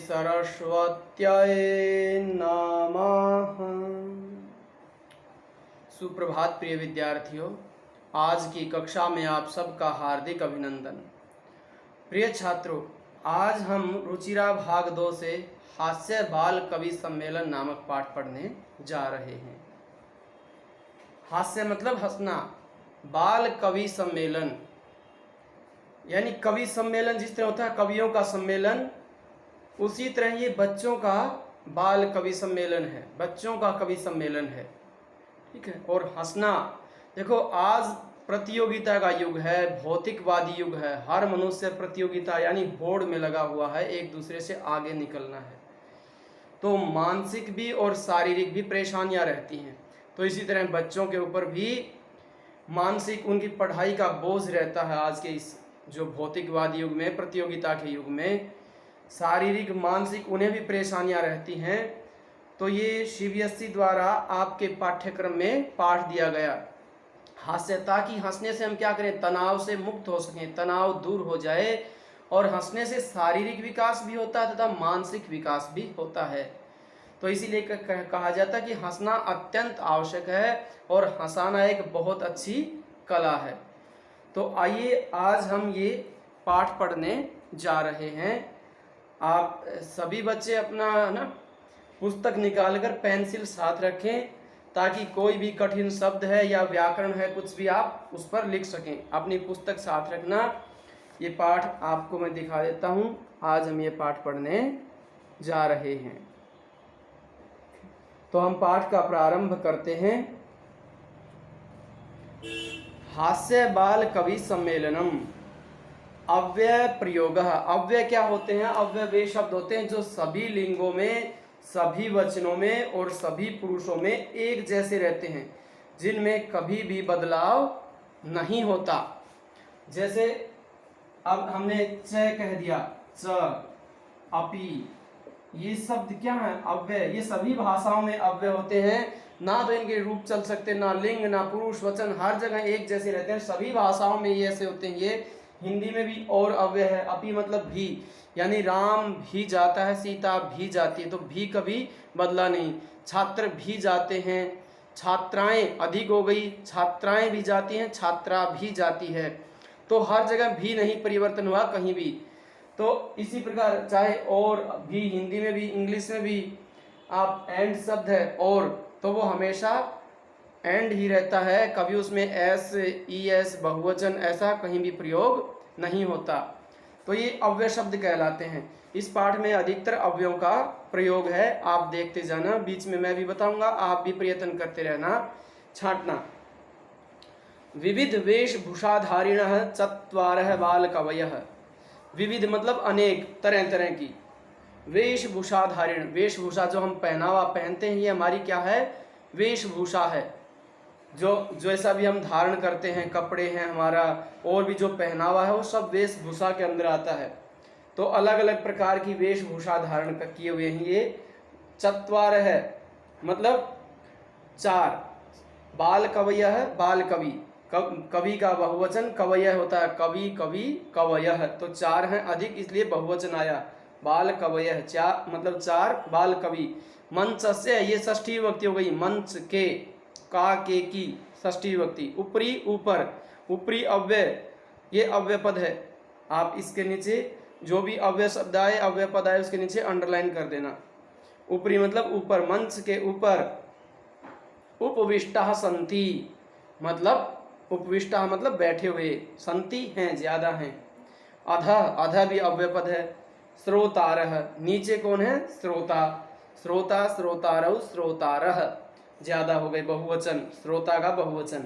सरस्वत्यै नमः। सुप्रभात प्रिय विद्यार्थियों, आज की कक्षा में आप सबका हार्दिक अभिनंदन। प्रिय छात्रों, आज हम रुचिरा भाग 2 से हास्य बाल कवि सम्मेलन नामक पाठ पढ़ने जा रहे हैं। हास्य मतलब हंसना, बाल कवि सम्मेलन यानी कवि सम्मेलन जिस तरह होता है कवियों का सम्मेलन, उसी तरह ये बच्चों का बाल कवि सम्मेलन है, बच्चों का कवि सम्मेलन है, ठीक है। और हंसना, देखो आज प्रतियोगिता का युग है, भौतिकवादी युग है, हर मनुष्य प्रतियोगिता यानी होड़ में लगा हुआ है, एक दूसरे से आगे निकलना है, तो मानसिक भी और शारीरिक भी परेशानियां रहती हैं। तो इसी तरह बच्चों के ऊपर भी मानसिक उनकी पढ़ाई का बोझ रहता है। आज के इस जो भौतिकवादी युग में, प्रतियोगिता के युग में शारीरिक मानसिक उन्हें भी परेशानियां रहती हैं। तो ये सीबीएसई द्वारा आपके पाठ्यक्रम में पाठ दिया गया हास्य, ताकि हंसने से हम क्या करें, तनाव से मुक्त हो सकें, तनाव दूर हो जाए। और हंसने से शारीरिक विकास भी होता है तथा मानसिक विकास भी होता है। तो इसीलिए कहा जाता है कि हंसना अत्यंत आवश्यक है और हंसाना एक बहुत अच्छी कला है। तो आइए आज हम ये पाठ पढ़ने जा रहे हैं। आप सभी बच्चे अपना पुस्तक निकालकर पेंसिल साथ रखें, ताकि कोई भी कठिन शब्द है या व्याकरण है कुछ भी आप उस पर लिख सकें। अपनी पुस्तक साथ रखना। ये पाठ आपको मैं दिखा देता हूँ। आज हम ये पाठ पढ़ने जा रहे हैं, तो हम पाठ का प्रारंभ करते हैं। हास्य बाल कवि सम्मेलनम। अव्यय प्रयोग। अव्यय क्या होते हैं? अव्यय वे शब्द होते हैं जो सभी लिंगों में, सभी वचनों में और सभी पुरुषों में एक जैसे रहते हैं, जिनमें कभी भी बदलाव नहीं होता। जैसे अब हमने च कह दिया, च, अपि, ये शब्द क्या है? अव्यय। ये सभी भाषाओं में अव्यय होते हैं। ना तो इनके रूप चल सकते, ना लिंग, ना पुरुष वचन, हर जगह एक जैसे रहते हैं। सभी भाषाओं में ये ऐसे होते हैं। ये हिंदी में भी और अव्यय है। अपि मतलब भी, यानी राम भी जाता है, सीता भी जाती है, तो भी कभी बदला नहीं। छात्र भी जाते हैं, छात्राएं अधिक हो गई, छात्राएं भी जाती हैं, छात्रा भी जाती है। तो हर जगह भी नहीं परिवर्तन हुआ कहीं भी। तो इसी प्रकार चाहे और भी, हिंदी में भी, इंग्लिश में भी आप एंड शब्द है और, तो वो हमेशा एंड ही रहता है, कभी उसमें एस, ई एस, बहुवचन ऐसा कहीं भी प्रयोग नहीं होता। तो ये अव्यय शब्द कहलाते हैं। इस पाठ में अधिकतर अव्ययों का प्रयोग है। आप देखते जाना, बीच में मैं भी बताऊंगा, आप भी प्रयत्न करते रहना, छांटना। विविध वेशभूषाधारिणः चत्वारः बाल कवयः। विविध मतलब अनेक, तरह तरह की। वेशभूषाधारिण, वेशभूषा जो हम पहनावा पहनते हैं, ये हमारी क्या है? वेशभूषा है। जो जैसा भी हम धारण करते हैं, कपड़े हैं हमारा, और भी जो पहनावा है, वो सब वेशभूषा के अंदर आता है। तो अलग अलग प्रकार की वेशभूषा धारण किए हुए हैं ये। चत्वार है मतलब 4। बाल कवयः, बाल कवि, कवि का बहुवचन कवयः होता है, कवि, कवि, कवयः, तो 4 हैं अधिक, इसलिए बहुवचन आया। बाल कवयः 4 मतलब 4 बाल कवि। मंच से, ये षष्ठी विभक्ति हो गई। मंच के, का, के, की षष्ठी विभक्ति। ऊपरी, ऊपर, ऊपरी अव्यय, ये अव्यय पद है। आप इसके नीचे जो भी अव्यय शब्द आए, अव्यय पद आए, उसके नीचे अंडरलाइन कर देना। ऊपरी मतलब ऊपर, मंच के ऊपर। उपविष्टाः सन्ति मतलब, उपविष्टाः मतलब बैठे हुए, सन्ति हैं, ज्यादा हैं। अधः, अधः भी अव्यय पद है। श्रोतारः, नीचे कौन है? श्रोता। श्रोता, श्रोतारौ, श्रोतारः, ज्यादा हो गए, बहुवचन, श्रोता का बहुवचन।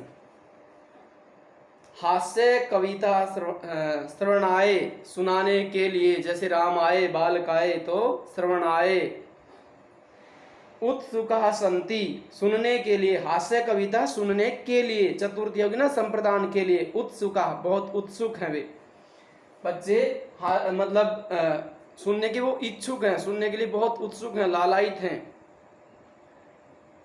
हास्य कविता श्रवणाय, सुनाने के लिए, जैसे राम आए, बालकाय, तो श्रवणाय। उत्सुकः सन्ति, सुनने के लिए, हास्य कविता सुनने के लिए, चतुर्थी होगी ना, संप्रदान के लिए। उत्सुकः बहुत उत्सुक हैं वे बच्चे, मतलब सुनने के वो इच्छुक हैं, सुनने के लिए बहुत उत्सुक हैं, लालायित हैं।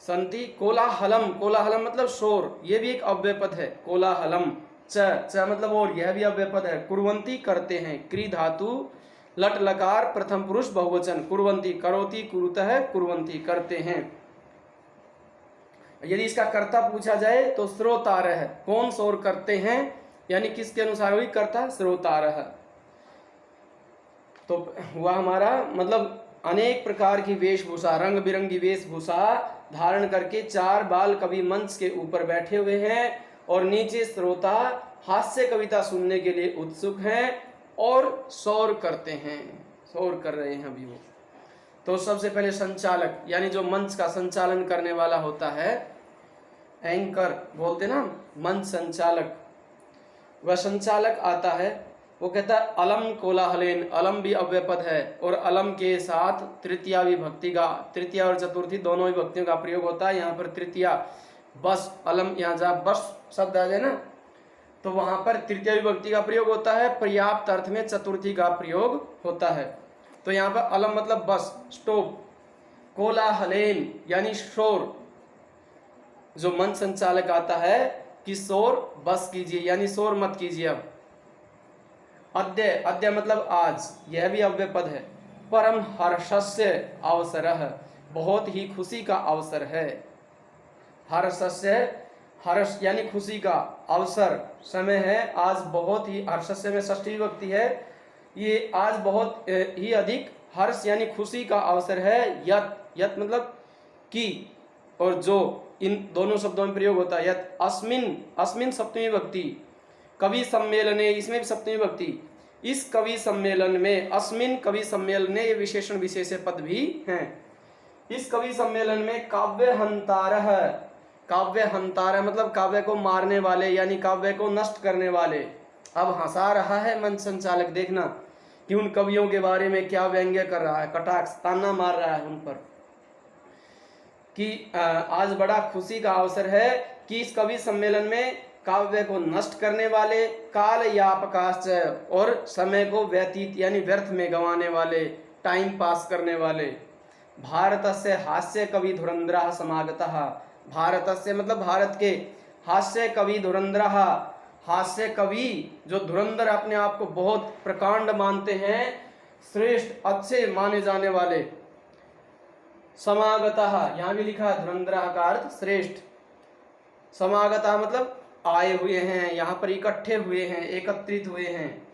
संति। कोलाहलम, कोलाहलम मतलब शोर, ये भी एक अव्यय पद है। कोलाहलम। च, च मतलब और, यह भी अव्यय पद है। कुर्वन्ति करते हैं, क्री धातु लट लकार प्रथम पुरुष बहुवचन, कुर्वन्ति करोति कुरुतः कुर्वन्ति करते हैं। यदि इसका कर्ता पूछा जाए तो श्रोतारः, कौन शोर करते हैं, यानी किसके अनुसार हुई कर्ता, श्रोतारः। तो हुआ हमारा मतलब अनेक प्रकार की वेशभूषा, रंग बिरंगी वेशभूषा धारण करके 4 बाल कवि मंच के ऊपर बैठे हुए हैं और नीचे श्रोता हास्य कविता सुनने के लिए उत्सुक हैं और शोर करते हैं, शोर कर रहे हैं अभी वो। तो सबसे पहले संचालक, यानी जो मंच का संचालन करने वाला होता है, एंकर बोलते ना, मंच संचालक, वह संचालक आता है। वो कहता है अलम कोलाहलेन, अलम भी अव्यय पद है और अलम के साथ तृतीया विभक्ति का, तृतीया और चतुर्थी दोनों विभक्तियों का प्रयोग होता है। यहाँ पर तृतीया बस, अलम यहाँ जहाँ बस शब्द आ जाए ना तो वहाँ पर तृतीया विभक्ति का प्रयोग होता है, पर्याप्त अर्थ में चतुर्थी का प्रयोग होता है। तो यहाँ पर अलम मतलब बस, स्टॉप, कोलाहलेन यानी शोर, जो मंच संचालक आता है कि शोर बस कीजिए, यानी शोर मत कीजिए। अब अद्य, अद्य मतलब आज, यह भी अव्यय पद है। परम हर्षस्य अवसरः, बहुत ही खुशी का अवसर है। हर्षस्य, हर्ष यानी खुशी का, अवसर समय है, आज बहुत ही, हर्षस्य में षष्ठी विभक्ति है, ये आज बहुत ही अधिक हर्ष यानी खुशी का अवसर है। यत, यत मतलब कि और जो, इन दोनों शब्दों में प्रयोग होता है। यत अस्मिन, अस्मिन सप्तमी विभक्ति, कवि सम्मेलने, इसमें भी सप्तमी विभक्ति, इस कवि सम्मेलन में, अस्मिन कवि सम्मेलने, ये विशेषण विशेष्य पद भी हैं। इस कवि सम्मेलन में काव्य हंतारः, काव्य हंतारः मतलब काव्य को मारने वाले यानी काव्य को नष्ट करने वाले। अब हंसा रहा है मंच संचालक, देखना कि उन कवियों के बारे में क्या व्यंग्य कर रहा है, कटाक्ष ताना मार रहा है उन पर कि आज बड़ा खुशी का अवसर है कि इस कवि सम्मेलन में काव्य को नष्ट करने वाले, काल यापकाश्च और समय को व्यतीत यानी व्यर्थ में गंवाने वाले, टाइम पास करने वाले। भारतस्य हास्य कवि धुरंधरः समागतः, भारतस्य मतलब भारत के, हास्य कवि धुरंधरः, हास्य कवि जो धुरंधर अपने आप को बहुत प्रकांड मानते हैं, श्रेष्ठ अच्छे माने जाने वाले, समागतः यहाँ भी लिखा है धुरंधरः का अर्थ श्रेष्ठ, समागतः मतलब आए हुए हैं, यहाँ पर इकट्ठे हुए हैं, एकत्रित हुए हैं,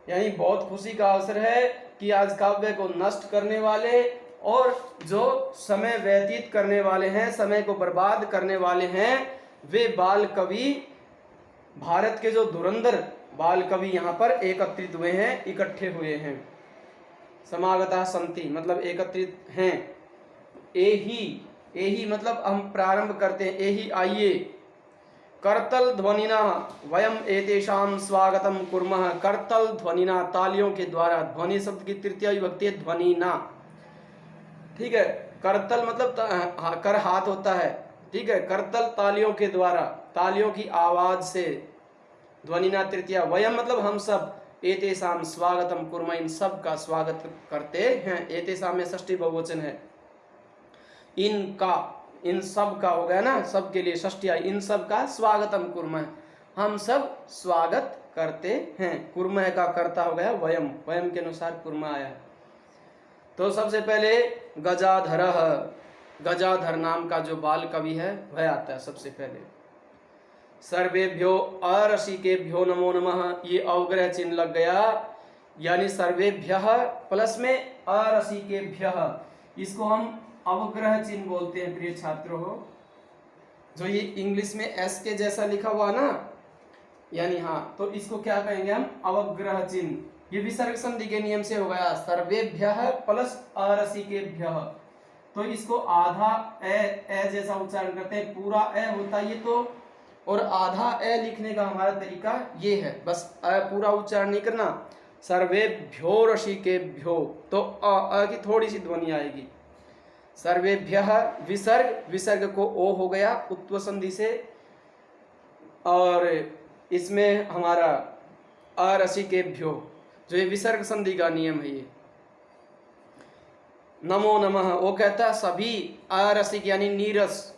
यानी बहुत खुशी का अवसर है कि आज काव्य को नष्ट करने वाले और जो समय व्यतीत करने वाले हैं, समय को बर्बाद करने वाले हैं, वे बाल कवि, भारत के जो धुरंधर बाल कवि यहाँ पर एकत्रित हुए हैं, इकट्ठे हुए हैं। समागतः सन्ति मतलब एकत्रित हैं। एही, एही मतलब हम प्रारंभ करते हैं, एही आइए। करतल ध्वनिना वयम एतेषाम स्वागतम कुर्मः, करतल ध्वनिना तालियों के द्वारा, ध्वनि शब्द की तृतीया विभक्ति है ध्वनिना, ठीक है। करतल मतलब कर हाथ होता है, ठीक है। करतल तालियों के द्वारा, तालियों की आवाज से, ध्वनिना तृतीया, वयम मतलब हम सब, एतेषाम स्वागतम कुर्मः इन सब का स्वागत करते हैं। एतेषाम में षष्ठी बहुवचन है, इनका, इन सब का हो गया ना, सब के लिए षष्ठी आई, इन सब का स्वागतम कुर्मः, हम सब स्वागत करते हैं। कुर्मः का कर्ता हो गया वयम, वयम के अनुसार कुर्मः आया। तो सबसे पहले गजाधरः, गजाधर नाम का जो बाल कवि है वह आता है सबसे पहले। सर्वेभ्यो अरसिकेभ्यो नमो नमः, ये अवग्रह चिन्ह लग गया, यानी सर्वेभ्यः प्लस में अरसिकेभ्यः, इसको हम अवग्रह चिन्ह बोलते हैं प्रिय छात्रों हो। जो ये इंग्लिश में एस के जैसा लिखा हुआ ना, यानी हाँ, तो इसको क्या कहेंगे हम, अवग्रह चिन्ह। ये विसर्ग संधि के नियम से हो गया, सर्वेभ्यः प्लस अरसिकेभ्यः, तो इसको आधा ए जैसा उच्चारण करते हैं, पूरा ए होता है ये तो, और आधा ए लिखने का हमारा तरीका ये है, बस पूरा उच्चारण नहीं करना। सर्वेभ्यो रसिकेभ्यो, तो अ की थोड़ी सी ध्वनि आएगी। सर्वेभ्यः विसर्ग, विसर्ग को ओ हो गया उत्व संधि से, और इसमें हमारा अरसिकेभ्यो, जो ये विसर्ग संधि का नियम है ये। नमो नमः, वो कहता है सभी अरसिक यानी नीरस,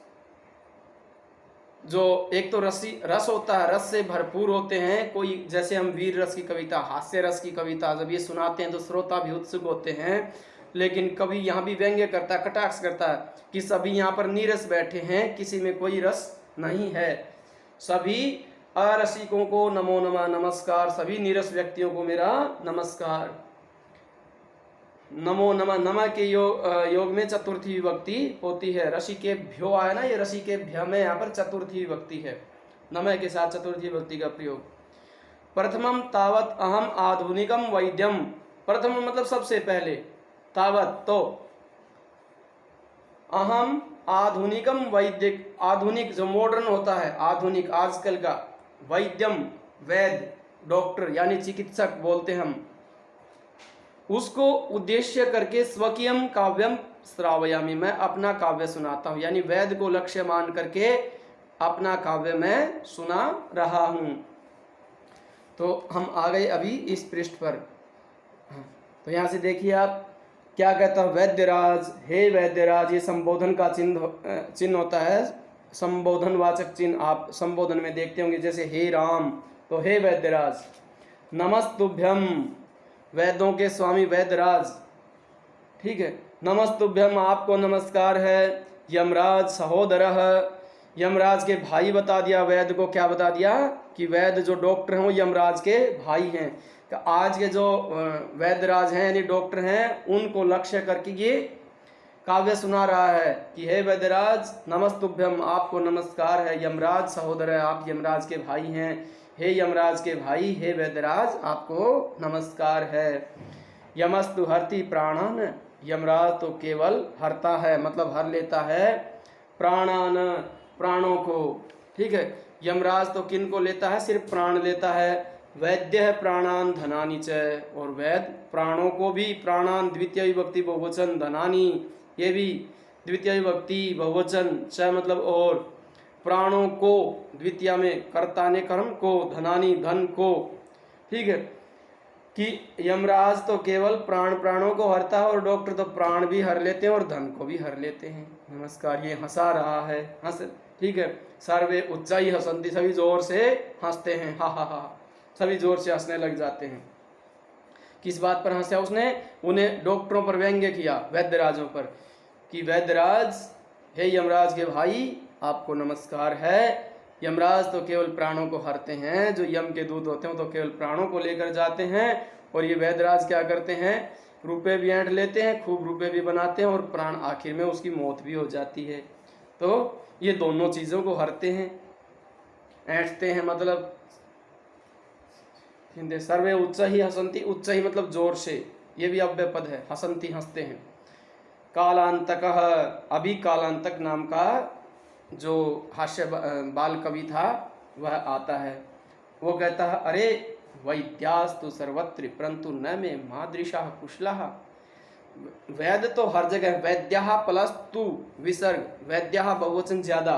जो एक तो रस होता है, रस से भरपूर होते हैं। कोई जैसे हम वीर रस की कविता, हास्य रस की कविता जब ये सुनाते हैं तो श्रोता भी उत्सुक होते हैं, लेकिन कवि यहाँ भी व्यंग्य करता है, कटाक्ष करता है कि सभी यहाँ पर नीरस बैठे हैं, किसी में कोई रस नहीं है। सभी अरसिकों को नमो नमः, नमस्कार। सभी नीरस व्यक्तियों को मेरा नमस्कार। नमो नमः, नमः के योग में चतुर्थी विभक्ति होती है। रसिकेभ्यो आया ना, ये रसिकेभ्य में यहाँ पर चतुर्थी विभक्ति है, नमः के साथ चतुर्थी विभक्ति का प्रयोग। प्रथमम तावत अहम आधुनिकम वैद्यम, प्रथम मतलब सबसे पहले, तावत तो, अहम आधुनिकम वैदिक, आधुनिक जो मॉडर्न होता है, आधुनिक आजकल का, वैद्यम वैद्य, डॉक्टर यानी चिकित्सक बोलते हम, उसको उद्देश्य करके स्वकीयम काव्यम श्रावयामि, मैं अपना काव्य सुनाता हूँ, यानी वेद को लक्ष्य मान करके अपना काव्य मैं सुना रहा हूँ। तो हम आ गए अभी इस पृष्ठ पर। तो यहाँ से देखिए आप क्या कहता है, वैद्यराज, हे वैद्यराज, ये संबोधन का चिन्ह होता है, संबोधनवाचक चिन्ह आप संबोधन में देखते होंगे, जैसे हे राम, तो हे वैद्यराज। नमस्तुभ्यम, वैद्यों के स्वामी वैद्यराज, ठीक है, नमस्तुभ्यम, आपको नमस्कार है। यमराज सहोदरः, यमराज के भाई बता दिया, वैद्य को क्या बता दिया कि वैद्य जो डॉक्टर हैं वो यमराज के भाई हैं। तो आज के जो वैद्यराज हैं यानी डॉक्टर हैं, उनको लक्ष्य करके ये काव्य सुना रहा है कि हे वैद्यराज नमस्तुभ्यम, आपको नमस्कार है। यमराज सहोदर है, आप यमराज के भाई हैं, हे यमराज के भाई, हे वैद्यराज आपको नमस्कार है। यमस्तु हरति प्राणान, यमराज तो केवल हरता है, मतलब हर लेता है, प्राणान प्राणों को, ठीक है। यमराज तो किन को लेता है, सिर्फ प्राण लेता है। वैद्य प्राणान धनानि च, और वैद्य प्राणों को भी, प्राणान द्वितीय विभक्ति बहुवचन, धनानि ये भी द्वितीय विभक्ति बहुवचन, च मतलब और, प्राणों को द्वितीय में, कर्ता ने कर्म को, धनानि धन को, ठीक है, कि यमराज तो केवल प्राणों को हरता है, और डॉक्टर तो प्राण भी हर लेते हैं और धन को भी हर लेते हैं। नमस्कार, ये हंसा रहा है, हंस, ठीक है, सर्वे उच्चाई हसंती, सभी जोर से हंसते हैं, हा हा हा, सभी जोर से हंसने लग जाते हैं। किस बात पर हंसा उसने, उन्हें डॉक्टरों पर व्यंग्य किया, वैद्यराजों पर, कि वैद्यराज, हे यमराज के भाई आपको नमस्कार है। यमराज तो केवल प्राणों को हरते हैं, जो यम के दूत होते हैं तो केवल प्राणों को लेकर जाते हैं, और ये वैद्यराज क्या करते हैं, रुपए भी ऐंठ लेते हैं, खूब रुपए भी बनाते हैं, और प्राण आखिर में उसकी मौत भी हो जाती है। तो ये दोनों चीज़ों को हरते हैं, ऐंठते हैं, मतलब हिंदे सर्वे उच्च ही हसंती, उच्च ही मतलब जोर से, ये भी अव्यय पद है, हसंती हंसते हैं। कालांतकः, अभी कालांतक नाम का जो हास्य बाल कवि था वह आता है, वो कहता है, अरे वैद्यास्तु सर्वत्र परंतु न मे मादृशा कुशलः, वैद्य तो हर जगह, वैद्यः प्लस तु विसर्ग, वैद्यः बहुवचन ज्यादा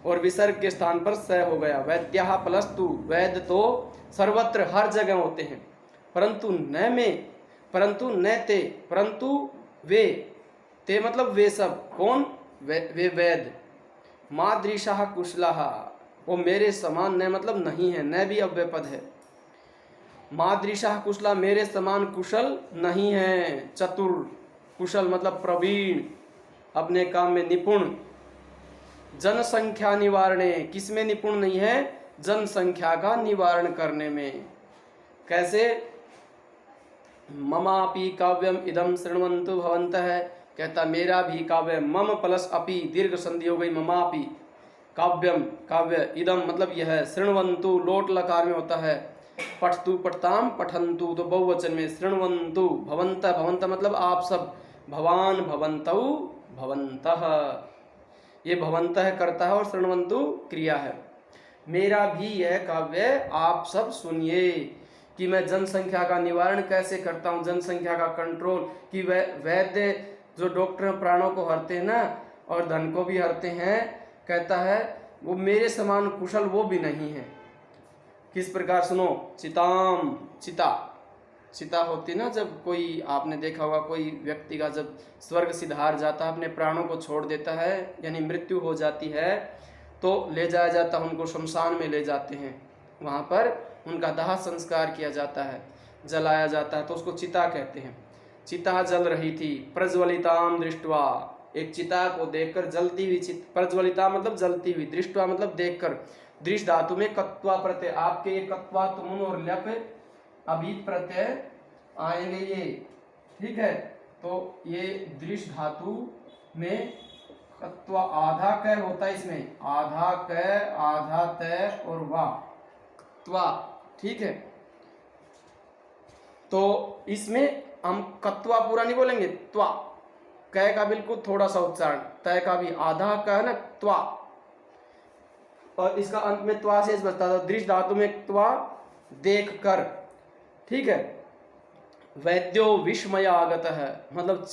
और विसर्ग के स्थान पर स हो गया, वैद्यः प्लस तु, वैद्य तो सर्वत्र हर जगह होते हैं, परंतु न में, परंतु न ते, परंतु वे, ते मतलब वे सब, कौन, वे वैद्य, मादृशः कुशलः, वो मेरे समान, न मतलब नहीं है, न भी अव्यय पद है, मादृशः कुशला, मेरे समान कुशल नहीं है। चतुर, कुशल मतलब प्रवीण, अपने काम में निपुण। जनसंख्या निवारणे, किसमें निपुण नहीं है, जनसंख्या का निवारण करने में। कैसे, ममापि काव्यम इदम शृण्वन्तु भवन्तः, कहता मेरा भी काव्य, मम प्लस अपि, दीर्घ संधि हो गई, ममापि, काव्यम काव्य, इदम मतलब यह, शृण्वन्तु लोट लकार में होता है, पठतु पठताम पठन्तु तो बहुवचन में, शृण्वन्तु, भवन्तः भवन्तः मतलब आप सब, भवान भवन्तौ भवन्तः, ये भवन्तः करता है और शृण्वन्तु क्रिया है। मेरा भी यह काव्य आप सब सुनिए, कि मैं जनसंख्या का निवारण कैसे करता हूँ, जनसंख्या का कंट्रोल, कि वैद्य जो डॉक्टर प्राणों को हरते हैं ना और धन को भी हरते हैं, कहता है वो मेरे समान कुशल वो भी नहीं है। किस प्रकार सुनो, चिताम, चिता, चिता होती ना, जब कोई, आपने देखा होगा कोई व्यक्ति का जब स्वर्ग सिधार जाता है, अपने प्राणों को छोड़ देता है, यानी मृत्यु हो जाती है, तो ले जाया जाता है, उनको शमशान में ले जाते हैं, वहाँ पर उनका दाह संस्कार किया जाता है, जलाया जाता है, तो उसको चिता कहते हैं। चिता जल रही थी, प्रज्वलिताम दृष्टवा, एक चिता को देखकर, जलती हुई प्रज्वलिता मतलब जलती हुई, दृष्टवा मतलब देखकर, दृष्ट धातु में कत्वा प्रत्यय, आपके ये कत्वा तुम और ल्यप अभी प्रत्यय आएंगे ये, ठीक है। तो ये दृष्ट धातु में कत्वा, आधा क होता है इसमें, आधा क आधा त और वा, त्वा, ठीक है। तो इसमें हम कत्वा पूरा नहीं बोलेंगे, त्वा, क का बिल्कुल थोड़ा सा उच्चारण, तय का भी आधा क है ना, त्वा, और इसका अंत में त्वा से बचता था, दृष्ट धातु में त्वा देख कर, ठीक है। वैद्यो विस्मय आगत है, मतलब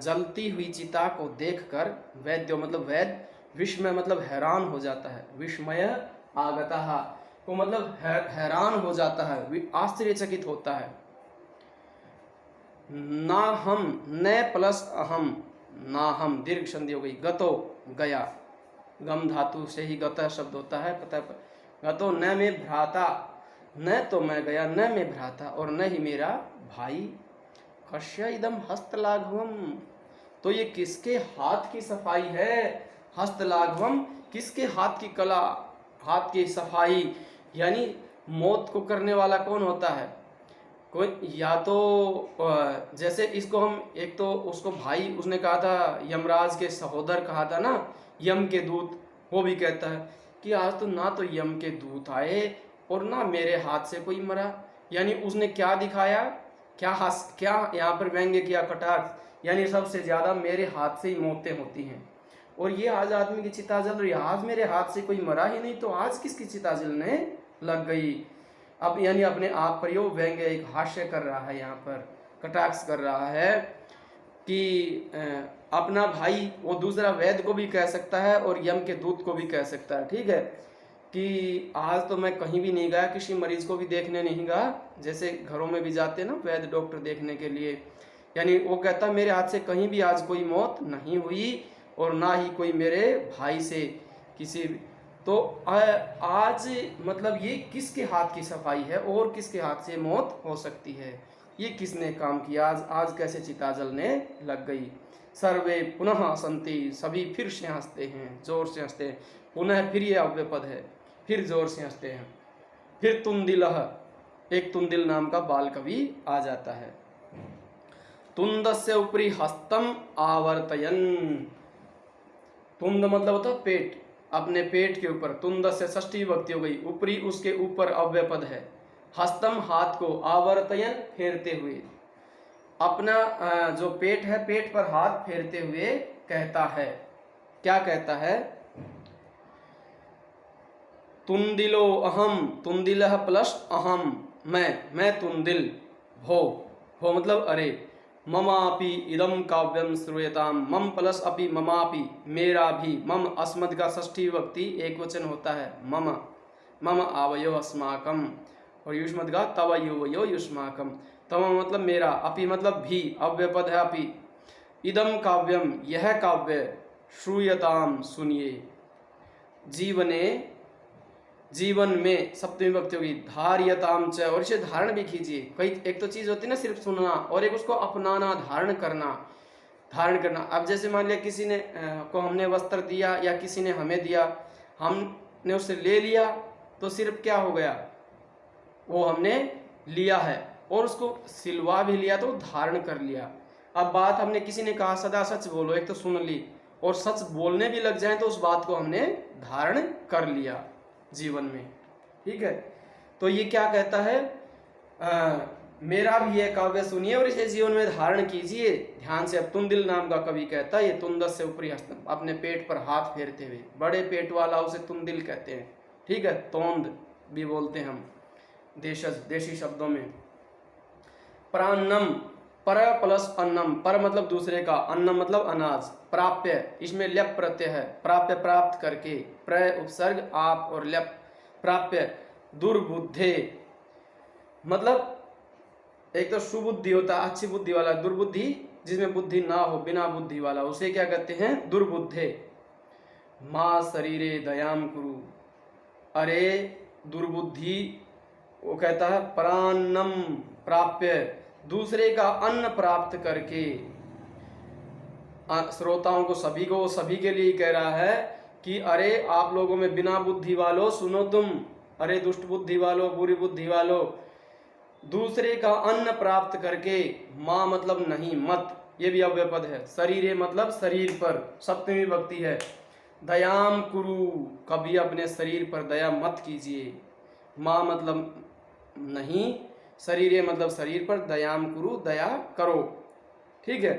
जलती हुई चिता को देखकर, वैद्यो मतलब वैद, विस्मय मतलब हैरान हो जाता है, विस्मय आगतः तो मतलब हैरान हो जाता है, आश्चर्यचकित होता है। ना हम, न प्लस अहम, ना हम, दीर्घ संधि हो गई, गतो गया, गम धातु से ही गतः शब्द होता है, पता गतो न में भ्राता, न तो मैं गया, न में भ्राता और न ही मेरा भाई, कश्य इदम हस्तलाघवम, तो ये किसके हाथ की सफाई है, हस्तलाघवम किसके हाथ की कला, हाथ की सफाई, यानी मौत को करने वाला कौन होता है, कोई या तो जैसे इसको हम, एक तो उसको भाई उसने कहा था, यमराज के सहोदर कहा था ना, यम के दूत, वो भी कहता है कि आज तो ना तो यम के दूत आए और ना मेरे हाथ से कोई मरा, यानी उसने क्या दिखाया, क्या यहाँ पर व्यंग्य किया, कटाक्ष, यानी सबसे ज्यादा मेरे हाथ से ही मौतें होती हैं, और ये आज आदमी की चिता जल रही है, आज मेरे हाथ से कोई मरा ही नहीं, तो आज किसकी चिता जलने लग गई। अब यानी अपने आप पर यो व्यंग्य, एक हास्य कर रहा है, यहाँ पर कटाक्ष कर रहा है कि अपना भाई, वो दूसरा वैद्य को भी कह सकता है और यम के दूत को भी कह सकता है, ठीक है, कि आज तो मैं कहीं भी नहीं गया, किसी मरीज को भी देखने नहीं गया, जैसे घरों में भी जाते हैं ना वैद्य डॉक्टर देखने के लिए, यानी वो कहता मेरे हाथ से कहीं भी आज कोई मौत नहीं हुई और ना ही कोई मेरे भाई से किसी, तो आज मतलब ये किसके हाथ की सफाई है और किसके हाथ से मौत हो सकती है, ये किसने काम किया, आज कैसे चिता जलने लग गई। सर्वे पुनः हंसन्ति, सभी फिर से हंसते हैं, जोर से हंसते हैं, पुनः फिर ये अव्यय पद है, फिर जोर से हंसते हैं। फिर तुंदिलह, एक तुंदिल नाम का बाल कवि आ जाता है, तुंदस्य उपरि हस्तम आवर्तयन, तुंद मतलब होता है पेट, अपने पेट के ऊपर, तुंदस्य षष्ठी विभक्ति हो गई, उपरी उसके ऊपर अव्यय पद है, हस्तम हाथ को, आवर्तयन फेरते हुए, अपना जो पेट है, पेट पर हाथ फेरते हुए कहता है, क्या कहता है, तुंदिलो अहम, तुंदिलह प्लस अहम, मैं तुंदिल, हो मतलब अरे, ममापि इदम काव्यम श्रूयताम, मम प्लस अपि ममापि, मेरा भी, मम अस्मद का षष्ठी विभक्ति एक वचन होता है, मम, मम आवयो अस्माकम, और युष्मद का तव युवयो युष्माकम, तव मतलब मेरा, अपि मतलब भी, अव्यय पद है अपि, इदम काव्यम यह काव्य, श्रूयताम सुनिए, जीवने जीवन में, सप्तमी विभक्ति होगी, धार्यताम च, और इसे धारण भी कीजिए, कई एक तो चीज होती है ना सिर्फ सुनना, और एक उसको अपनाना, धारण करना। अब जैसे मान लिया किसी ने को हमने वस्त्र दिया या किसी ने हमें दिया, हमने उसे ले लिया, तो सिर्फ क्या हो गया, वो हमने लिया है, और उसको सिलवा भी लिया तो धारण कर लिया। अब बात हमने, किसी ने कहा सदा सच बोलो, एक तो सुन ली, और सच बोलने भी लग जाए तो उस बात को हमने धारण कर लिया जीवन में, ठीक है। तो ये क्या कहता है, मेरा भी ये काव्य सुनिए और इसे जीवन में धारण कीजिए ध्यान से। अब तुंदिल नाम का कवि कहता है, ये तुंदस से ऊपरी हस्त, अपने पेट पर हाथ फेरते हुए, बड़े पेट वाला उसे तुंदिल कहते हैं, ठीक है, तोंद भी बोलते हैं हम देशी शब्दों में। प्रान्नम, पर प्लस अन्नम, पर मतलब दूसरे का, अन्नम मतलब अनाज, प्राप्य, इसमें ल्यप प्रत्यय है, प्राप्य प्राप्त करके, प्रय उपसर्ग आप और ल्यप, प्राप्य, दुर्बुद्धे मतलब एक तो सुबुद्धि होता है, अच्छी बुद्धि वाला, दुर्बुद्धि जिसमें बुद्धि ना हो, बिना बुद्धि वाला, उसे क्या कहते हैं, दुर्बुद्धे। माँ शरीरे दयाम कुरु। अरे दुर्बुद्धि, वो कहता है परान्नम प्राप्य, दूसरे का अन्न प्राप्त करके। श्रोताओं को, सभी के लिए कह रहा है कि अरे आप लोगों में बिना बुद्धि वालों सुनो तुम, अरे दुष्ट बुद्धि वालों, बुरी बुद्धि वालों, दूसरे का अन्न प्राप्त करके, माँ मतलब नहीं, मत, ये भी अव्यय पद है, शरीरे मतलब शरीर पर, सप्तमी विभक्ति है, दयाम कुरु, कभी अपने शरीर पर दया मत कीजिए, माँ मतलब नहीं, शरीरे मतलब शरीर पर, दयाम कुरु दया करो, ठीक है।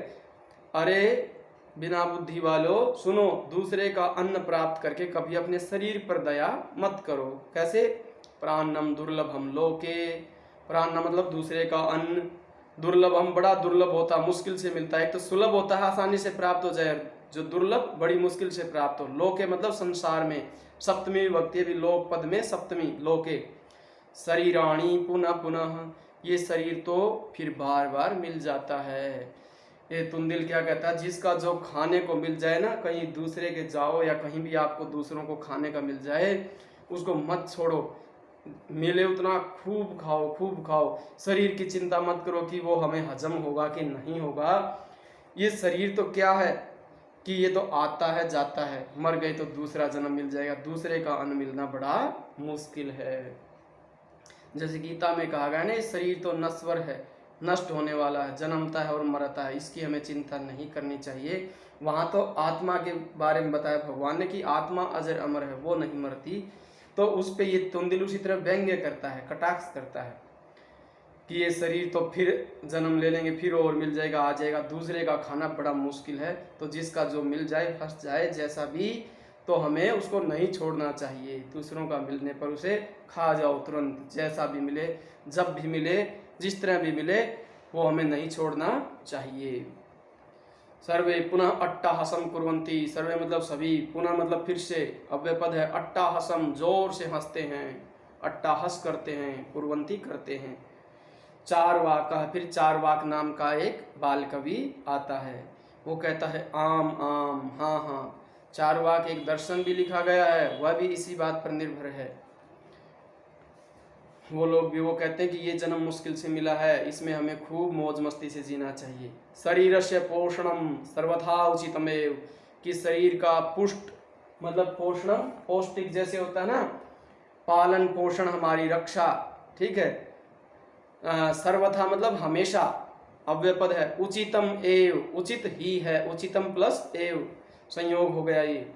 अरे बिना बुद्धि वालों सुनो, दूसरे का अन्न प्राप्त करके कभी अपने शरीर पर दया मत करो। कैसे? प्राणम दुर्लभम लोके, प्राण मतलब दूसरे का अन्न, दुर्लभम बड़ा दुर्लभ होता, मुश्किल से मिलता है। एक तो सुलभ होता है, आसानी से प्राप्त हो जाए, जो दुर्लभ बड़ी मुश्किल से प्राप्त हो। लोके मतलब संसार में, सप्तमी विभक्ति भी लोक पद में सप्तमी, लोके। शरीराणी पुनः पुनः, ये शरीर तो फिर बार बार मिल जाता है। ये तुंदिल क्या कहता है, जिसका जो खाने को मिल जाए ना, कहीं दूसरे के जाओ या कहीं भी आपको दूसरों को खाने का मिल जाए, उसको मत छोड़ो, मिले उतना खूब खाओ, खूब खाओ। शरीर की चिंता मत करो कि वो हमें हजम होगा कि नहीं होगा। ये शरीर तो क्या है कि ये तो आता है जाता है, मर गए तो दूसरा जन्म मिल जाएगा, दूसरे का अन्न मिलना बड़ा मुश्किल है। जैसे गीता में कहा गया ना, ये शरीर तो नश्वर है, नष्ट होने वाला है, जन्मता है और मरता है, इसकी हमें चिंता नहीं करनी चाहिए। वहाँ तो आत्मा के बारे में बताया भगवान ने कि आत्मा अजर अमर है, वो नहीं मरती। तो उस पे ये तुंदिल उसी तरह व्यंग्य करता है, कटाक्ष करता है कि ये शरीर तो फिर जन्म ले लेंगे, फिर और मिल जाएगा, आ जाएगा, दूसरे का खाना बड़ा मुश्किल है। तो जिसका जो मिल जाए, फंस जाए, जैसा भी, तो हमें उसको नहीं छोड़ना चाहिए। दूसरों का मिलने पर उसे खा जाओ तुरंत, जैसा भी मिले, जब भी मिले, जिस तरह भी मिले, वो हमें नहीं छोड़ना चाहिए। सर्वे पुनः अट्टाहसम कुर्वन्ति, सर्वे मतलब सभी, पुनः मतलब फिर से, अव्यय पद है। अट्टाहसम जोर से हंसते हैं, अट्टाहस करते हैं, कुर्वन्ति करते हैं। चारवाक, फिर चारवाक नाम का एक बाल कवि आता है, वो कहता है आम आम हाँ हाँ। चारवाक एक दर्शन भी लिखा गया है, वह भी इसी बात पर निर्भर है। वो लोग भी वो कहते हैं कि ये जन्म मुश्किल से मिला है, इसमें हमें खूब मौज मस्ती से जीना चाहिए। शरीरस्य पोषणम सर्वथा उचितमेव, कि शरीर का पुष्ट मतलब पोषणम, पौष्टिक जैसे होता है ना, पालन पोषण, हमारी रक्षा, ठीक है। सर्वथा मतलब हमेशा, अव्यय पद है। उचितम एव, उचित ही है, उचितम प्लस एव संयोग हो गया ये।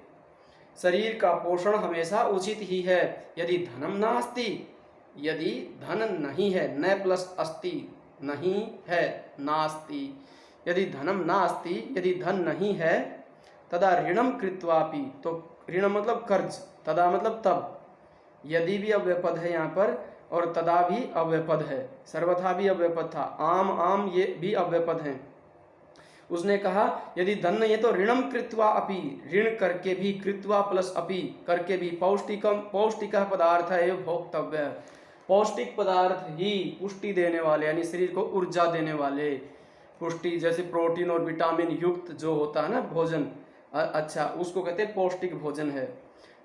शरीर का पोषण हमेशा उचित ही है। यदि धनम नास्ति, यदि धन नहीं है, न प्लस अस्ति, नहीं है, नास्ति, यदि धनम नास्ति, यदि धन नहीं है, तदा ऋणम कृत्वापि, तो ऋण मतलब कर्ज, तदा मतलब तब, यदि भी अव्ययपद है यहाँ पर, और तदा भी अव्ययपद है, सर्वथा भी अव्ययपद था, आम आम ये भी अव्ययपद हैं। उसने कहा यदि धन नहीं है तो ऋणम कृत्वा अपि, ऋण करके भी, कृत्वा प्लस अपि करके भी, पौष्टिकम, पौष्टिक पदार्थ है भोक्तव्य, पौष्टिक पदार्थ ही पुष्टि देने वाले, यानी शरीर को ऊर्जा देने वाले, पुष्टि जैसे प्रोटीन और विटामिन युक्त जो होता है ना भोजन, अच्छा उसको कहते हैं पौष्टिक भोजन है।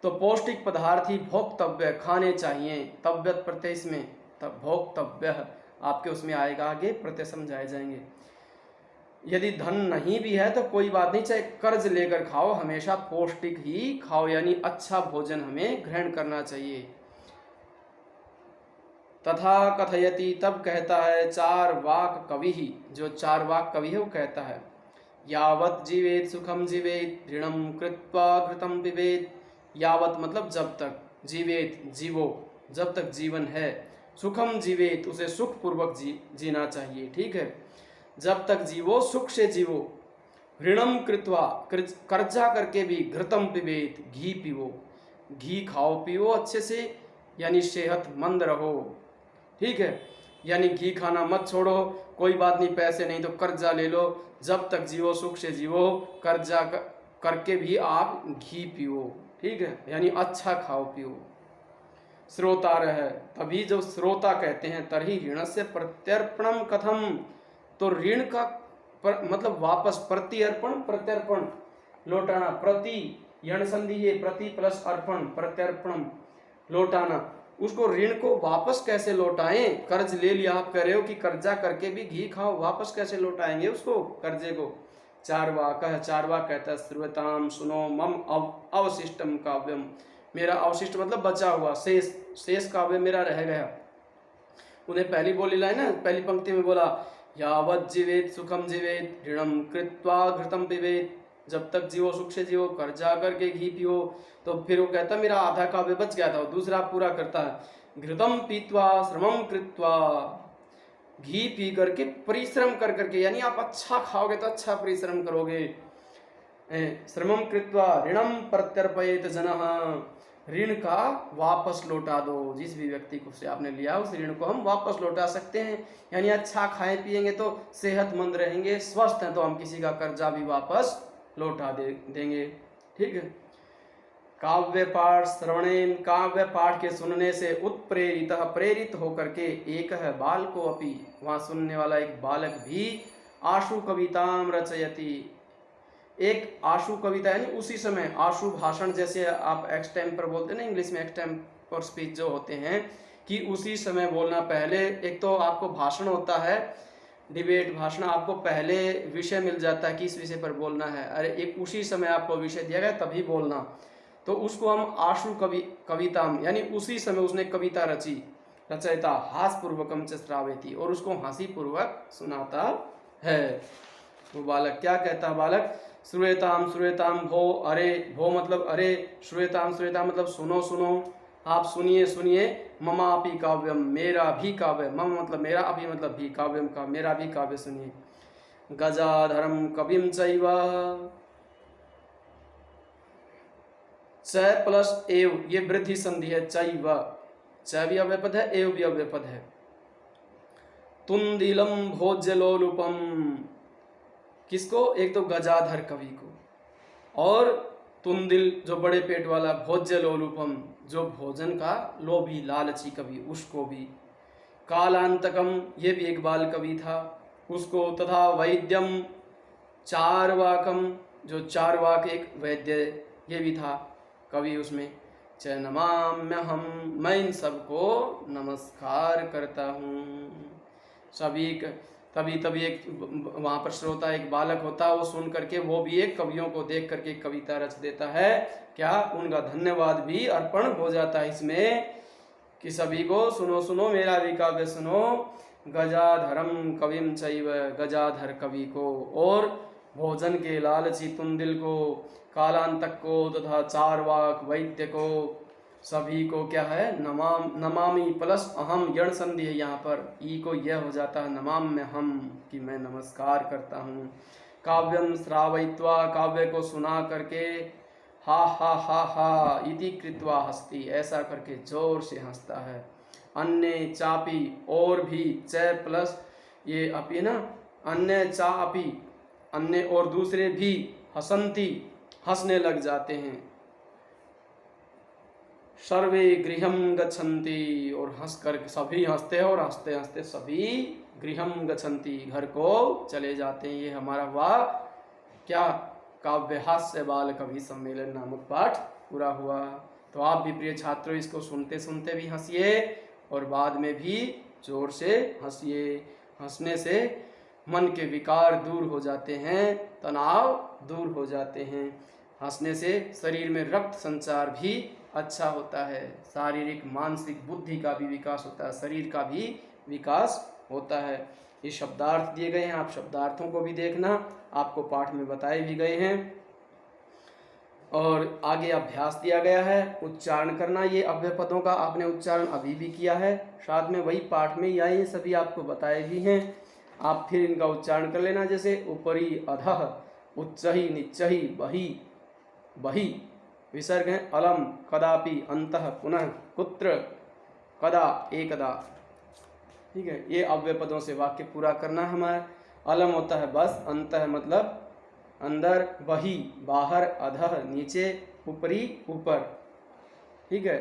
तो पौष्टिक पदार्थ ही भोक्तव्य, खाने चाहिए, तव्यत प्रत्यय में, तब भोक्तव्य आपके उसमें आएगा, आगे प्रत्यय समझाए जाएंगे। यदि धन नहीं भी है तो कोई बात नहीं, चाहे कर्ज लेकर खाओ, हमेशा पौष्टिक ही खाओ, यानी अच्छा भोजन हमें ग्रहण करना चाहिए। तथा कथयति, तब कहता है चारवाक कवि ही, जो चारवाक कवि है वो कहता है, यावत जीवेत सुखम जीवेत, ऋणम कृत्वा घृतम पिबेत। यावत मतलब जब तक, जीवेत जीवो, जब तक जीवन है, सुखम जीवेत उसे सुख पूर्वक जीना चाहिए, ठीक है, जब तक जीवो सुख से जीवो। ऋणम कृत्वा, कर्जा करके भी, घृतम पिबेत घी पिवो, घी खाओ पियो अच्छे से, यानी सेहतमंद रहो, ठीक है, यानी घी खाना मत छोड़ो, कोई बात नहीं, पैसे नहीं तो कर्जा ले लो, जब तक जीवो सुख से जीवो, कर्जा करके भी आप घी पियो, ठीक है, यानी अच्छा खाओ पियो। श्रोता रह, तभी जो श्रोता कहते हैं, तरही ऋण से प्रत्यर्पणम कथम, तो ऋण का मतलब वापस, प्रत्यर्पण प्रत्यर्पण लौटाना, प्रति यण संधि ये प्रति प्लस अर्पण प्रत्यर्पणम लौटाना। उसको ऋण को वापस कैसे लौटाएं? कर्ज ले लिया, आप कह रहे हो कि कर्जा करके भी घी खाओ, वापस कैसे लौटाएंगे उसको कर्जे को? चार्वाक कहता है श्रुताम सुनो मम अवशिष्टम काव्यम, मेरा अवशिष्ट मतलब बचा हुआ शेष काव्य मेरा रह गया। उन्हें पहली बोली लाइन ना, पहली पंक्ति में बोला यावत जीवेत सुखम जीवेत ऋणम कृत्वा घृतम पिबेत, जब तक जियो सुख से जियो, कर्जा करके घी पियो। तो फिर वो कहता मेरा आधा काव्य बच गया था, दूसरा पूरा करता है घृतम पीत्वा श्रमम कृत्वा, घी पी करके परिश्रम कर करके, यानी आप अच्छा खाओगे तो अच्छा परिश्रम करोगे। श्रमम कृत्वा ऋणम प्रत्यर्पयेत जनः, ऋण का वापस लौटा दो। जिस भी व्यक्ति को से आपने लिया उस ऋण को हम वापस लौटा सकते हैं, यानी अच्छा खाए पिएंगे तो सेहतमंद रहेंगे, स्वस्थ हैं तो हम किसी का कर्जा भी वापस लौटा देंगे। ठीक है। काव्य पाठ श्रवणेन, काव्य पाठ के सुनने से उत्प्रेरित प्रेरित होकर के एक है बालको अपि, वहाँ सुनने वाला एक बालक भी आशु कविताम रचयति, एक आशु कविता यानी उसी समय आशु भाषण, जैसे आप एक्सटेम्पर बोलते हैं ना इंग्लिश में, एक्सटेम्पर स्पीच जो होते हैं कि उसी समय बोलना। पहले एक तो आपको भाषण होता है डिबेट भाषण, आपको पहले विषय मिल जाता है कि इस विषय पर बोलना है, अरे एक उसी समय आपको विषय दिया गया तभी बोलना, तो उसको हम आशु कविता यानी उसी समय उसने कविता रची, रचयिता हास्यपूर्वकम च श्रावयति, और उसको हंसी पूर्वक सुनाता है। वो बालक क्या कहता? बालक श्रूयताम भो, अरे भो मतलब अरे, श्रूयताम मतलब सुनो सुनो, आप सुनिए सुनिए, ममापि काव्यम मेरा भी काव्य, मम मतलब मेरा, अपि मतलब भी, काव्यम का मेरा भी काव्य सुनिए। गजाधरम कविम चैव, च प्लस एव ये वृद्धि संधि है, चैव, च भी अव्ययपद है, एव भी अव्ययपद है। तुंदिलम भोज्यलोलुपम, किसको? एक तो गजाधर कवि को, और तुंदिल जो बड़े पेट वाला, भोज्य लोलुपम जो भोजन का लोभी लालची कवि उसको भी, कालांतकम ये भी एक बाल कवि था उसको, तथा वैद्यम चारवाकम जो चारवाक एक वैद्य ये भी था कवि उसमें। च नमाम्य हम, मैं इन सबको नमस्कार करता हूँ सभी। तभी एक वहाँ पर श्रोता एक बालक होता है, वो सुन करके वो भी एक कवियों को देख करके कविता रच देता है, क्या उनका धन्यवाद भी अर्पण हो जाता है इसमें कि सभी को सुनो सुनो मेरा भी काव्य सुनो। गजाधरम कविम चैव, गजाधर कवि को, और भोजन के लालची तुंदिल को, कालांतक को, तथा चारवाक वैद्य को, सभी को क्या है नमामि प्लस अहम, यण संधि है यहाँ पर, ई को यह हो जाता है नमाम में हम, कि मैं नमस्कार करता हूँ। काव्यम श्रावयित्वा, काव्य को सुना करके, हा इति कृत्वा हस्ती, ऐसा करके जोर से हंसता है। अन्य चापी और भी, च प्लस ये अपी ना, अन्य चापी अन्य और दूसरे भी, हसंती हंसने लग जाते हैं। सर्वे गृहम गच्छन्ति, और हंस कर सभी हंसते हैं, और हंसते हंसते सभी गृहम गच्छन्ति घर को चले जाते हैं। ये हमारा हुआ क्या? काव्य हास्य बाल कवि सम्मेलन नामक पाठ पूरा हुआ। तो आप भी प्रिय छात्रों इसको सुनते सुनते भी हंसिए और बाद में भी जोर से हंसिए। हंसने से मन के विकार दूर हो जाते हैं, तनाव दूर हो जाते हैं। हंसने से शरीर में रक्त संचार भी अच्छा होता है, शारीरिक मानसिक बुद्धि का भी विकास होता है, शरीर का भी विकास होता है। ये शब्दार्थ दिए गए हैं, आप शब्दार्थों को भी देखना, आपको पाठ में बताए भी गए हैं। और आगे अभ्यास दिया गया है, उच्चारण करना। ये अव्यय पदों का आपने उच्चारण अभी भी किया है, साथ में वही पाठ में या ये सभी आपको बताए भी हैं। आप फिर इनका उच्चारण कर लेना, जैसे ऊपरी अधः, उच्चहि निच्चहि बहि बहि, विसर्ग है अलम कदापि, अंतः पुनः, कुत्र कदा एकदा। ठीक है, ये अव्यय पदों से वाक्य पूरा करना है हमारा। अलम होता है बस, अंतः मतलब अंदर, बहि बाहर, अधः नीचे, ऊपरी ऊपर। ठीक है,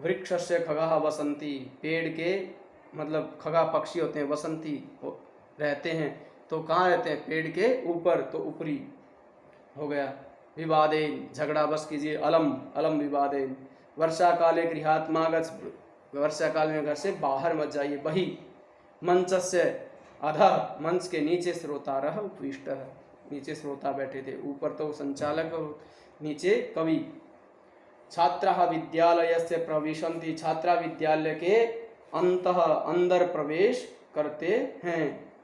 वृक्षस्य खगाः वसंती, पेड़ के मतलब खगा पक्षी होते हैं, वसंती रहते हैं, तो कहाँ रहते हैं? पेड़ के ऊपर, तो ऊपरी हो गया। विवादेन, झगड़ा बस कीजिए, अलम अलम विवादेन। वर्षा काले गृहात्मागत, वर्षा काल में घर से बाहर मत जाइए। बही मंचस्य अधः, मंच के नीचे श्रोतारः उपविष्टः, नीचे श्रोता बैठे थे, ऊपर तो संचालक और नीचे कवि। छात्राः विद्यालयस्य प्रविशन्ति, छात्रा विद्यालय के अंतः अंदर प्रवेश करते हैं।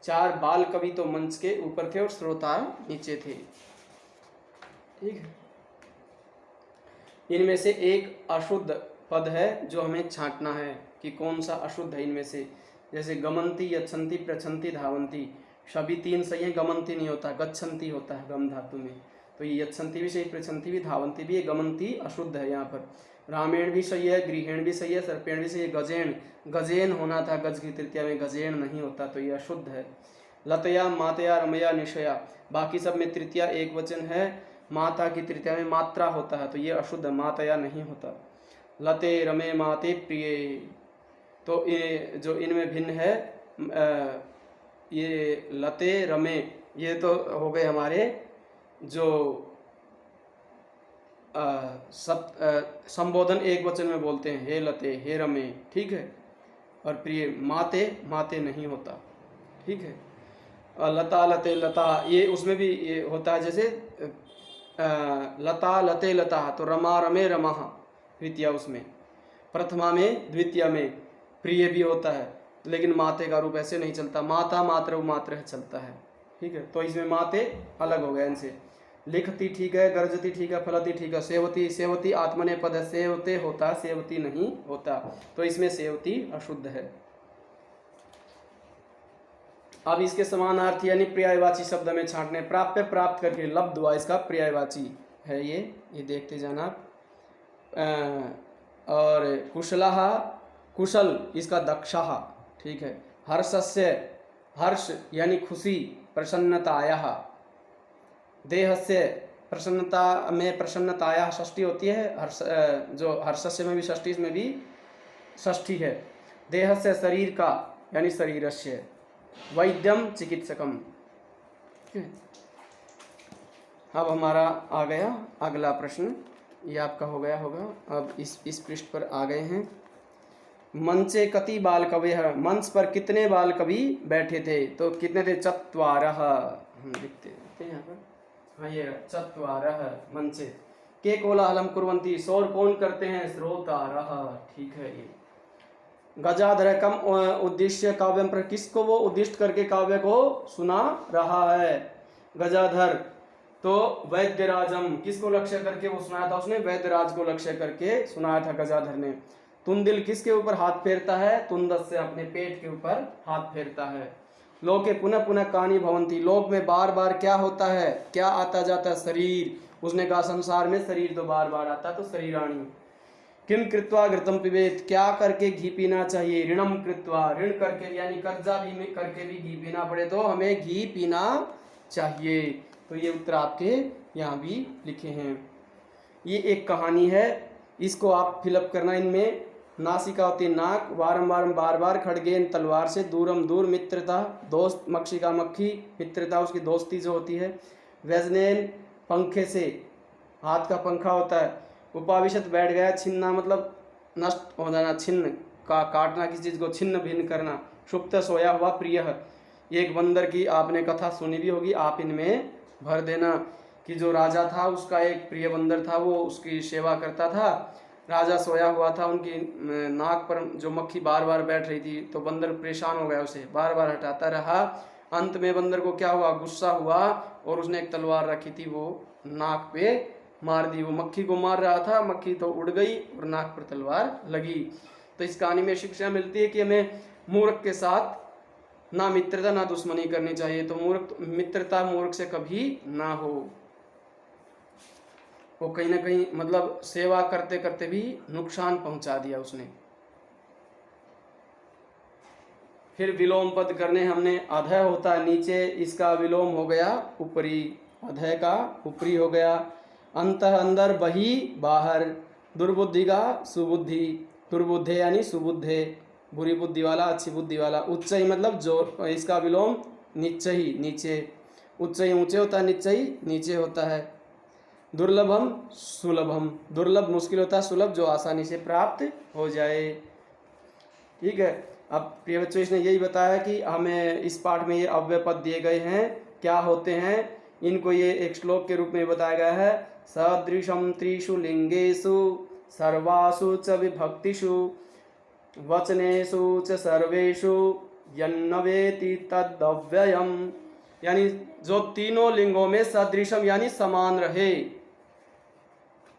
4 बाल कवि तो मंच के ऊपर थे और श्रोता नीचे थे। ठीक है, इनमें से एक अशुद्ध पद है जो हमें छांटना है कि कौन सा अशुद्ध है इनमें से। जैसे गमंती, यच्छन्ति, प्रच्छन्ति, धावन्ति, सभी 3 सही है, गमंती नहीं होता, गच्छन्ति होता है गम धातु में। तो ये यच्छन्ति भी सही, प्रच्छन्ति भी, धावन्ति भी, ये गमंती अशुद्ध है यहाँ पर। रामेण भी सही है, गृहेण भी सही है, सर्पेण भी सही है, गजेण, गजेन होना था, गज की तृतीया में, गजेण नहीं होता, तो ये अशुद्ध है। लतया, मातया, रमया, निशया, बाकी सब में तृतीया एक वचन है, माता की तृतीया में मात्रा होता है, तो ये अशुद्ध, मातया नहीं होता। लते, रमे, माते, प्रिय, तो ये जो इनमें भिन्न है, ये लते, रमे, ये तो हो गए हमारे जो संबोधन एक वचन में बोलते हैं, हे लते, हे रमे, ठीक है। और प्रिय, माते, माते नहीं होता, ठीक है। लता, लते, लता, ये उसमें भी ये होता है, जैसे लता, लते, लता, तो रमा, रमे, रमा, द्वितीया उसमें, प्रथमा में, द्वितीया में प्रिय भी होता है, लेकिन माते का रूप ऐसे नहीं चलता, माता, मात्र, मात्र चलता है, ठीक है। तो इसमें माते अलग हो गए इनसे। लिखती ठीक है, गर्जती ठीक है, फलती ठीक है। सेवती, सेवती आत्मने पद है, सेवते होता, सेवती नहीं होता, तो इसमें सेवती अशुद्ध है। अब इसके समानार्थी यानी पर्यायवाची शब्द में छांटने। प्राप्य, प्राप्त करके, लब्ध हुआ, इसका पर्यायवाची है ये देखते जाना। और कुशलः, कुशल, इसका दक्षः, ठीक है। हर्षस्य, हर्ष यानी खुशी, प्रसन्नतायाः। देहस्य, प्रसन्नता में प्रसन्नतायाः षष्ठी होती है, हर्ष जो हर्षस्य में भी षष्ठी, इसमें भी षष्ठी है। देहस्य, शरीर का यानी शरीरस्य। वैद्यम, चिकित्सकम। अब हमारा आ गया अगला प्रश्न, ये आपका हो गया होगा। अब इस पृष्ठ पर आ गए हैं। मंचे कति बाल कवि है, मंच पर कितने बाल कवि बैठे थे, तो कितने थे, चत्वारः, हम लिखते हैं यहाँ पर, हाँ ये चत्वारः मंचे। के कोलाहलम कुर्वन्ति, शोर कौन करते हैं, श्रोतारः, ठीक है। ये गजाधर कम उद्देश्य काव्यम पर, किसको वो उद्दिष्ट करके काव्य को सुना रहा है, गजाधर। तो वैद्यराजम, किसको लक्ष्य करके वो सुनाया था उसने, वैद्यराज को लक्ष्य करके सुनाया था गजाधर ने। तुंदिल किसके ऊपर हाथ फेरता है, तुंदस से अपने पेट के ऊपर हाथ फेरता है। लोके पुनः पुनः कानि भवंती, लोक में बार बार क्या होता है, क्या आता जाता है, शरीर। उसने कहा संसार में शरीर तो बार बार आता, तो शरीराणी। किम कृत्वा घृतम पिबेत, क्या करके घी पीना चाहिए, ऋणम कृत्वा, ऋण करके यानी कर्जा भी करके भी घी पीना पड़े तो हमें घी पीना चाहिए। तो ये उत्तर आपके यहाँ भी लिखे हैं। ये एक कहानी है, इसको आप फिलअप करना। इनमें नासिका होती है नाक, वारंवार बार बार खड़गेन तलवार से, दूरम दूर, मित्रता दोस्त, मक्षिका मक्खी, मित्रता उसकी दोस्ती जो होती है। व्यजनेन, पंखे से, हाथ का पंखा होता है। उपाविशत, बैठ गया। छिन्ना मतलब नष्ट हो जाना, छिन्न का काटना, किसी चीज़ को छिन्न भिन्न करना। सुप्त, सोया हुआ। प्रिय, एक बंदर की आपने कथा सुनी भी होगी, आप इनमें भर देना कि जो राजा था उसका एक प्रिय बंदर था, वो उसकी सेवा करता था। राजा सोया हुआ था, उनकी नाक पर जो मक्खी बार बार बैठ रही थी, तो बंदर परेशान हो गया, उसे बार बार हटाता रहा। अंत में बंदर को क्या हुआ, गुस्सा हुआ और उसने एक तलवार रखी थी, वो नाक पे मार दी। वो मक्खी को मार रहा था, मक्खी तो उड़ गई और नाक पर तलवार लगी। तो इस कहानी में शिक्षा मिलती है कि हमें मूर्ख के साथ ना मित्रता ना दुश्मनी करनी चाहिए। तो मित्रता मूर्ख से कभी ना हो। वो कहीं ना कहीं मतलब सेवा करते करते भी नुकसान पहुंचा दिया उसने। फिर विलोम पद करने हमने, अधय होता है नीचे, इसका विलोम हो गया ऊपरी, अधय का ऊपरी हो गया। अंतः अंदर, बही बाहर। दुर्बुद्धि का सुबुद्धि, दुर्बुद्धे यानी सुबुद्धे, बुरी बुद्धि वाला, अच्छी बुद्धि वाला। उच्च ही मतलब जो, इसका विलोम निच्च ही नीचे। उच्च ही ऊंचे होता है, निच्च ही नीचे होता है। दुर्लभम सुलभम, दुर्लभ मुश्किल होता है, सुलभ जो आसानी से प्राप्त हो जाए। ठीक है, अब प्रिय बच्चों इसने यही बताया कि हमें इस पाठ में ये अव्यय पद दिए गए हैं, क्या होते हैं, इनको ये एक श्लोक के रूप में बताया गया है। सदृशम त्रिषु लिंगेषु सर्वासु च विभक्तिषु वचनेषु च सर्वेषु यन्न वेति तदव्ययम, यानी जो तीनों लिंगों में सदृशम यानी समान रहे,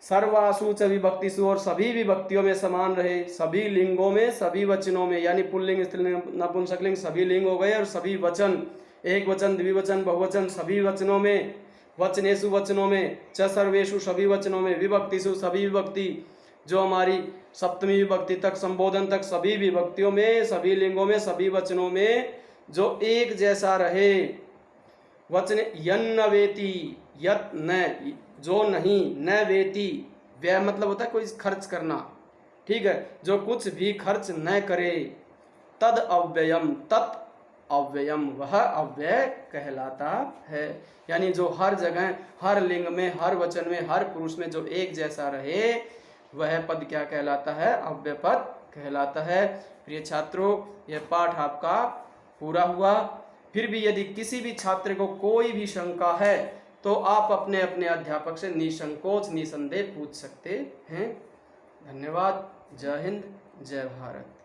सर्वासु च विभक्तिषु और सभी विभक्तियों में समान रहे, सभी लिंगों में सभी वचनों में, यानी पुल्लिंग स्त्रीलिंग नपुंसकलिंग सभी लिंग हो गए, और सभी वचन, एक वचन द्विवचन बहुवचन सभी वचनों में, वचनेषु वचनों में, च सर्वेषु सभी वचनों में, विभक्तिषु सभी विभक्ति जो हमारी सप्तमी विभक्ति तक संबोधन तक सभी विभक्तियों में, सभी लिंगों में, सभी वचनों में जो एक जैसा रहे। वचन यन्न वेति, यत न जो नहीं, न वेति व्यय मतलब होता है कोई खर्च करना, ठीक है, जो कुछ भी खर्च न करे, तद अव्ययम, तत् अव्ययम वह अव्यय कहलाता है। यानी जो हर जगह हर लिंग में हर वचन में हर पुरुष में जो एक जैसा रहे वह पद क्या कहलाता है, अव्यय पद कहलाता है। प्रिय छात्रों यह पाठ आपका पूरा हुआ। फिर भी यदि किसी भी छात्र को कोई भी शंका है तो आप अपने अपने अध्यापक से निसंकोच निसंदेह पूछ सकते हैं। धन्यवाद। जय हिंद, जय भारत।